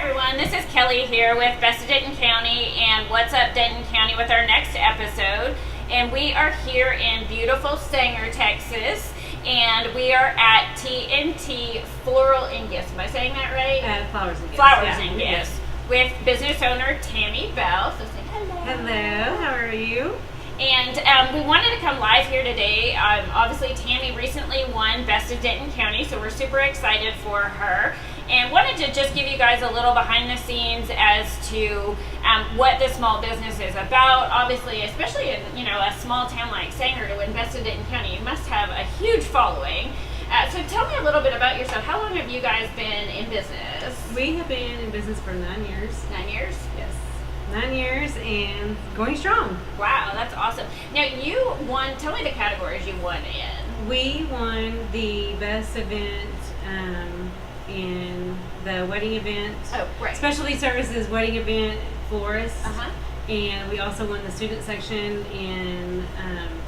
everyone, this is Kelly here with Best of Denton County and What's Up Denton County with our next episode. And we are here in beautiful Sanger, Texas, and we are at TNT Floral and Gifts. Am I saying that right? Flowers and Gifts. Flowers and Gifts with business owner Tammy Bell. So say hello. Hello, how are you? And we wanted to come live here today. Obviously, Tammy recently won Best of Denton County, so we're super excited for her. And wanted to just give you guys a little behind the scenes as to what this small business is about. Obviously, especially in a small town like Sanger, to win Best of Denton County, you must have a huge following. So tell me a little bit about yourself. How long have you guys been in business? We have been in business for 9 years. 9 years? Yes. 9 years and going strong. Wow, that's awesome. Now you won, tell me the categories you won in. We won the best event in the wedding event. Oh, right. Specialty services wedding event florist. Uh-huh. And we also won the student section in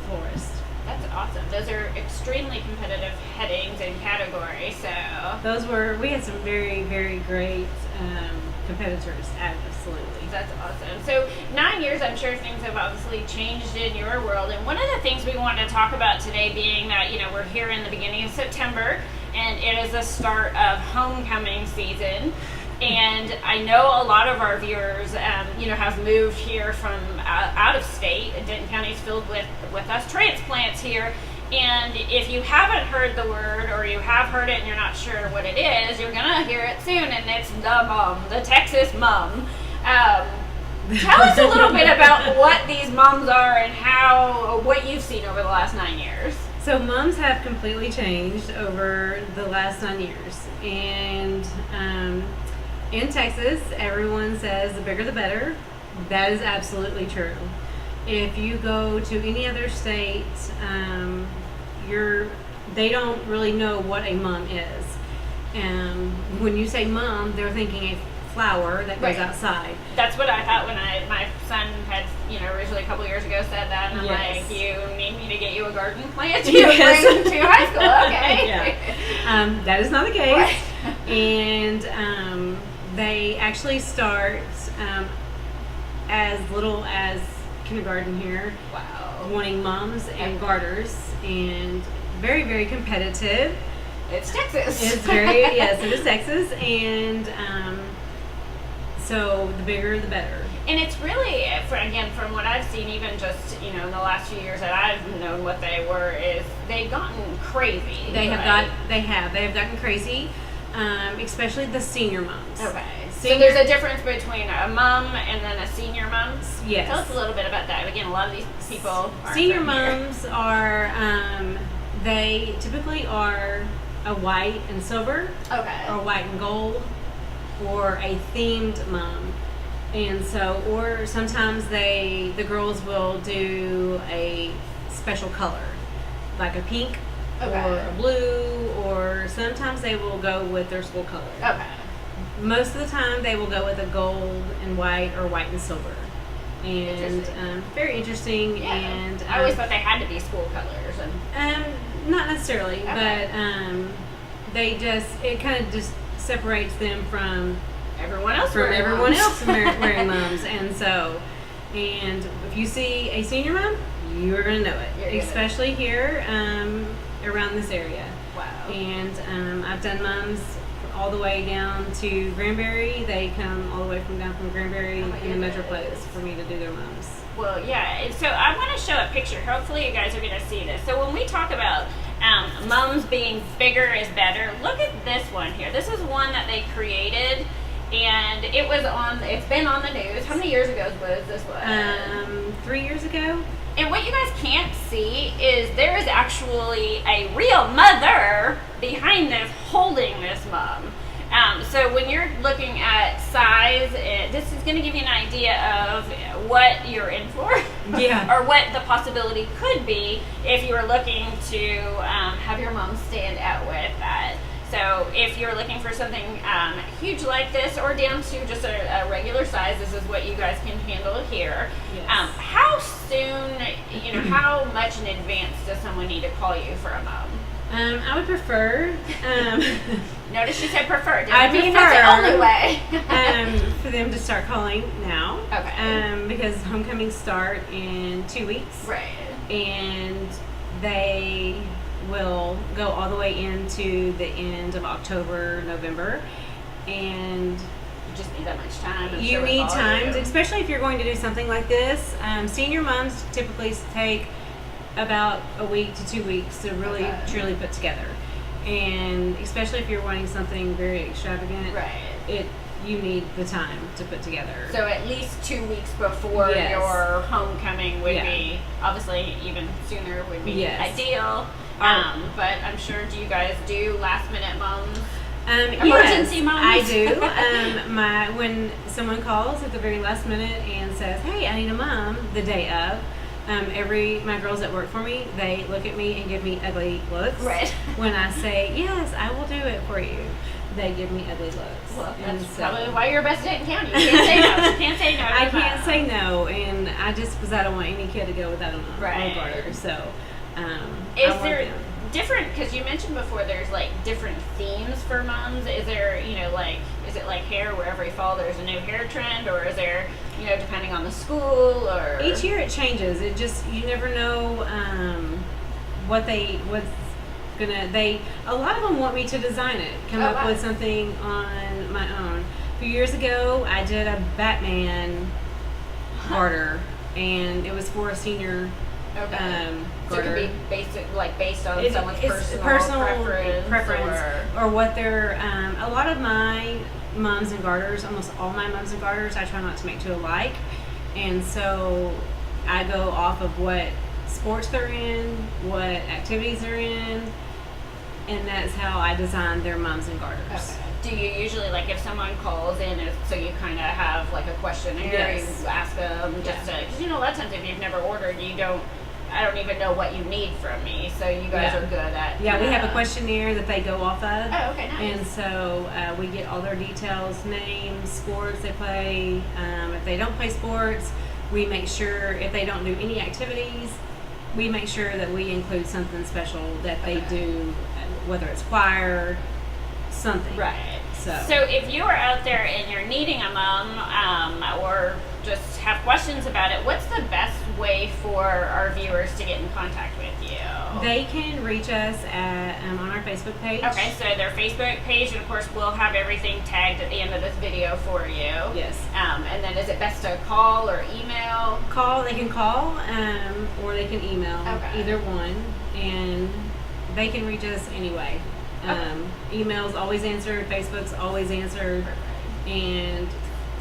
florist. That's awesome. Those are extremely competitive headings and categories. So We had some very, very great competitors, absolutely. That's awesome. So 9 years, I'm sure things have obviously changed in your world. And one of the things we want to talk about today being that, we're here in the beginning of September and it is the start of homecoming season. And I know a lot of our viewers, have moved here from out of state. Denton County is filled with us transplants here. And if you haven't heard the word, or you have heard it and you're not sure what it is, you're gonna hear it soon. And it's the mom, the Texas mom. Tell us a little bit about what these moms are and what you've seen over the last 9 years. So moms have completely changed over the last 9 years. And in Texas, everyone says the bigger the better. That is absolutely true. If you go to any other state, they don't really know what a mom is. When you say mom, they're thinking a flower that goes outside. That's what I thought when my son had, originally a couple years ago said that, and I'm like, you need me to get you a garden plant to bring to high school, okay. Yeah. That is not the case. Right. And they actually start as little as kindergarten here. Wow. Wanting moms and garters, and very, very competitive. It's Texas. It's very, yes, it is Texas, and so the bigger the better. And it's really, from what I've seen, even just, in the last few years that I've known what they were, is they've gotten crazy. They have gotten crazy, especially the senior moms. Okay. So there's a difference between a mom and then a senior mom? Yes. Tell us a little bit about that. Again, a lot of these people aren't senior moms are, they typically are a white and silver. Okay. Or white and gold, or a themed mom. And so, or sometimes the girls will do a special color, like a pink or a blue, or sometimes they will go with their school color. Okay. Most of the time they will go with a gold and white or white and silver. And very interesting. Yeah. And I always thought they had to be school colors. Not necessarily, but it kind of just separates them from everyone else wearing mums. And if you see a senior mom, you're going to know it, especially here around this area. Wow. And I've done mums all the way down to Granbury. They come all the way down from Granbury in the Metroplex for me to do their mums. Well, yeah. And so I want to show a picture. Hopefully you guys are going to see this. So when we talk about mums being bigger is better, look at this one here. This is one that they created, and it's been on the news. How many years ago was this one? 3 years ago. And what you guys can't see is there is actually a real mother behind this holding this mom. So when you're looking at size, this is going to give you an idea of what you're in for. Yeah. Or what the possibility could be if you were looking to have your mom stand out with that. So if you're looking for something huge like this, or down to just a regular size, this is what you guys can handle here. Yes. How soon, how much in advance does someone need to call you for a mom? I would prefer. Notice she said prefer. I Doesn't mean prefer, that's the only way. for them to start calling now. Okay. Because homecomings start in 2 weeks. Right. And they will go all the way into the end of October, November. And You just need that much time. I'm you sure with need all time, of you. especially if you're going to do something like this. Senior moms typically take about a week to 2 weeks to really Okay. truly put together, and especially if you're wanting something very extravagant, Right. you need the time to put together. So at least 2 weeks before Yes. your homecoming would Yeah. be, obviously even sooner would be Yes. ideal. But I'm sure, do you guys do last minute moms? Emergency yes, moms? I do. When someone calls at the very last minute and says, "Hey, I need a mom," the day of, my girls that work for me, they look at me and give me ugly looks. Right. When I say, "Yes, I will do it for you," they give me ugly looks. Well, And that's so- probably why you're best Denton County. You can't say no. You can't say no. to I a can't mom. say no, and because I don't want any kid to go without a mom or Right. a brother. So, I Is want there them. different, because you mentioned before there's like different themes for moms? Is there, like, is it like hair where every fall there's a new hair trend, or is there, depending on the school, or Each year it changes. It just, you never know what's gonna, a lot of them want me to design it, come Oh, up wow. with something on my own. A few years ago, I did a Batman garter, and it was for a senior Okay. So it garter. could be based on It- someone's it's personal preference or or what they're a lot of my mums and garters, almost all my mums and garters, I try not to make two alike, and so I go off of what sports they're in, what activities they're in, and that's how I design their mums and garters. Okay. Do you usually, like, if someone calls in, so you kind of have like a questionnaire, Yes. you ask them just to, because a lot of times if you've never ordered, I don't even know what you need from me, so you guys Yeah. are good at. Yeah, we have a questionnaire that they go off of. Oh, okay, nice. And so we get all their details, names, sports they play. If they don't play sports, we make sure if they don't do any activities, we make sure that we include something special that they Okay. do, whether it's choir, something. Right. So, if you are out there and you're needing a mom, or just have questions about it, what's the best way for our viewers to get in contact with you? they can reach us at on our Facebook page. Okay, so their Facebook page, and of course we'll have everything tagged at the end of this video for you. Yes. And then is it best to call or email? They can call, or they can email, Okay. either one, and they can reach us anyway. Email's always answered, Facebook's always answered, and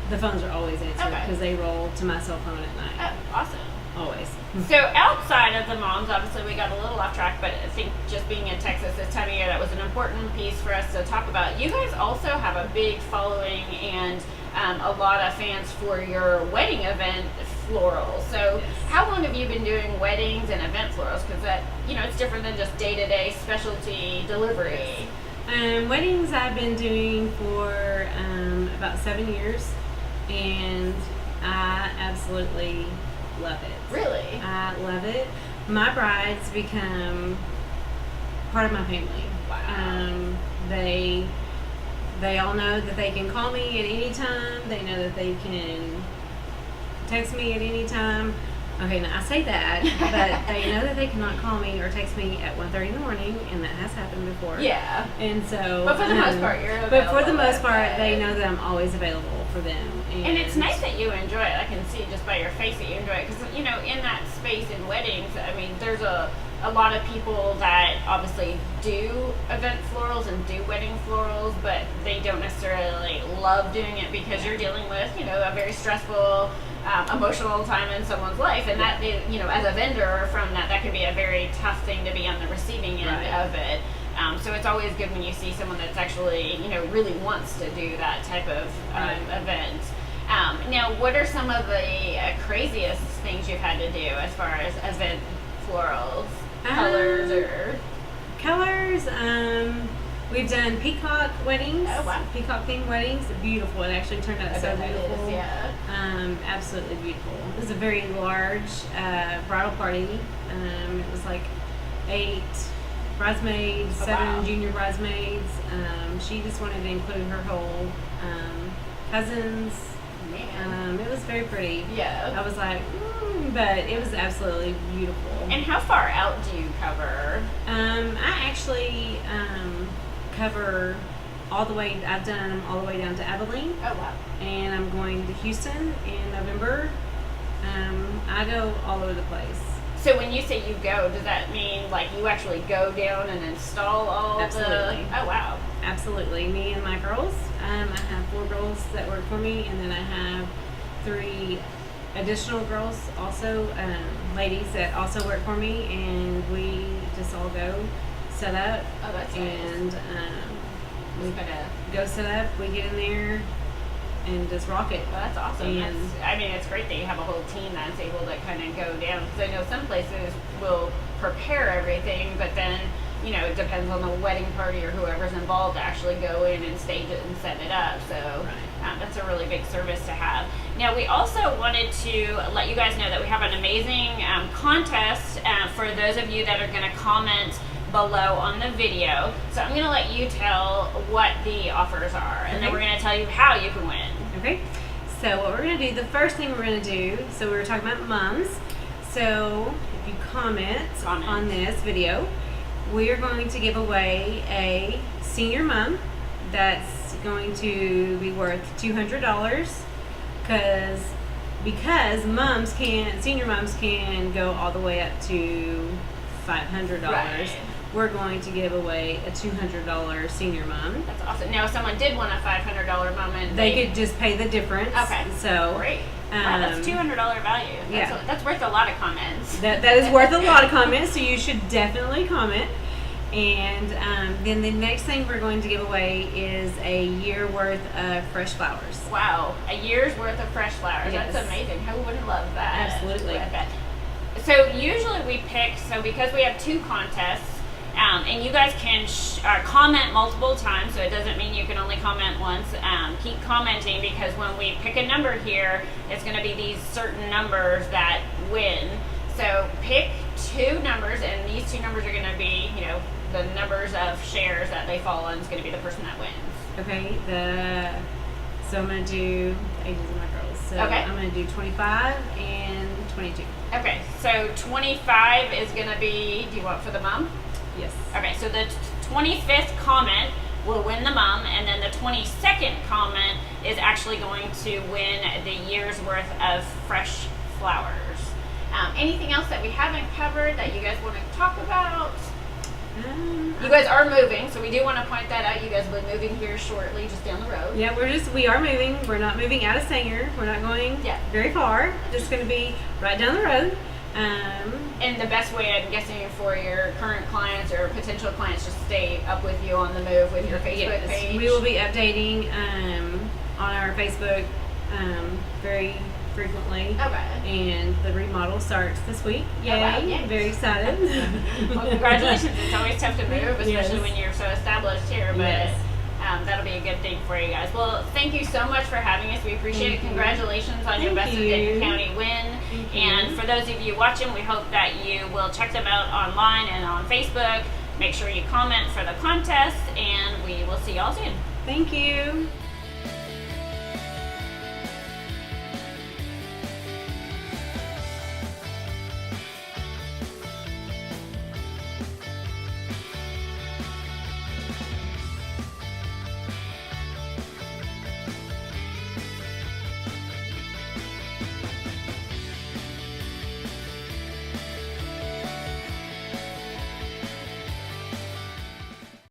the phones are always answered Okay. because they roll to my cell phone at night. Oh, awesome. Always. So outside of the moms, obviously we got a little off track, but I think just being in Texas this time of year, that was an important piece for us to talk about. You guys also have a big following and a lot of fans for your wedding event florals. So Yes. how long have you been doing weddings and event florals? Because that, it's different than just day-to-day specialty delivery. Weddings I've been doing for about 7 years, and I absolutely love it. Really? I love it. My brides become part of my family. Wow. They all know that they can call me at any time. They know that they can text me at any time. Okay, now I say that, but they know that they cannot call me or text me at 1:30 in the morning, and that has happened before. Yeah. And so, But for the most part, you're But for the available most at part, that. they know that I'm always available for them. And it's nice that you enjoy it. I can see just by your face that you enjoy it. Because, in that space in weddings, I mean, there's a lot of people that obviously do event florals and do wedding florals, but they don't necessarily love doing it because you're dealing with, a very stressful, emotional time in someone's life. And that, as a vendor from that can be a very tough thing to be on the receiving end Right. of it. So it's always good when you see someone that's actually, really wants to do that type of Right. event. Now, what are some of the craziest things you've had to do as far as event florals, colors, or? Colors. We've done peacock weddings. Oh, wow. Peacock themed weddings. Beautiful. It actually turned out so I bet that is, beautiful. yeah. Absolutely beautiful. It was a very large bridal party. It was like 8 bridesmaids, Oh, 7 wow. junior bridesmaids. She just wanted to include her whole cousins. Man. It was very pretty. Yeah. I was like, but it was absolutely beautiful. And how far out do you cover? I actually cover all the way. I've done them all the way down to Abilene, Oh, wow. and I'm going to Houston in November. I go all over the place. So when you say you go, does that mean like you actually go down and install all Absolutely. the... Oh, wow. Absolutely, me and my girls. I have 4 girls that work for me, and then I have 3 additional girls, also ladies that also work for me, and we just all go set up. Oh, that's nice. And we Just gotta... go set up. We get in there and just rock it. Well, that's awesome. And I mean, it's great that you have a whole team that's able to kind of go down. Because I know some places will prepare everything, but then, you know, it depends on the wedding party or whoever's involved to actually go in and stage it and set it up. So that's a really big service to have. Now, we also wanted to let you guys know that we have an amazing contest for those of you that are going to comment below on the video. So I'm going to let you tell what the offers are, and then we're going to tell you how you can win. Okay, so what we're going to do, the first thing we're going to do, so we were talking about moms. So if you comment on this video, we are going to give away a senior mom that's going to be worth $200 because senior moms can go all the way up to $500. Right. We're going to give away a $200 senior mom. That's awesome. Now, if someone did want a $500 moment, They could just pay the difference. Okay. So Great. Wow, that's $200 value. Yeah. That's worth a lot of comments. that is worth a lot of comments, so you should definitely comment. And then the next thing we're going to give away is a year worth of fresh flowers. Wow, a year's worth of fresh flowers. Yes. That's amazing. Who wouldn't love that? Absolutely. I bet. So usually we pick, because we have 2 contests, and you guys can comment multiple times, so it doesn't mean you can only comment once. Keep commenting, because when we pick a number here, it's going to be these certain numbers that win. So pick 2 numbers, and these 2 numbers are going to be, you know, the numbers of shares that they fall on is going to be the person that wins. Okay, so I'm going to do the ages of my girls. So Okay. I'm going to do 25 and 22. Okay, so 25 is going to be, do you want for the mom? Yes. Okay, so the 25th comment will win the mom, and then the 22nd comment is actually going to win the year's worth of fresh flowers. Anything else that we haven't covered that you guys want to talk about? You guys are moving, so we do want to point that out. You guys will be moving here shortly, just down the road. Yeah, we are moving. We're not moving out of Sanger. We're not going very far. Just going to be right down the road. And the best way, I'm guessing, for your current clients or potential clients, just stay up with you on the move with your Facebook page. We will be updating on our Facebook very frequently. Okay. And the remodel starts this week. Yay! Oh, wow, yay. Very excited. Well, congratulations. It's always tough to move, especially Yes. when you're so established here, but Yes. that'll be a good thing for you guys. Well, thank you so much for having us. We appreciate it. Congratulations on your Thank Best of you. Denton County win. Thank you. And for those of you watching, we hope that you will check them out online and on Facebook. Make sure you comment for the contest, and we will see y'all soon. Thank you.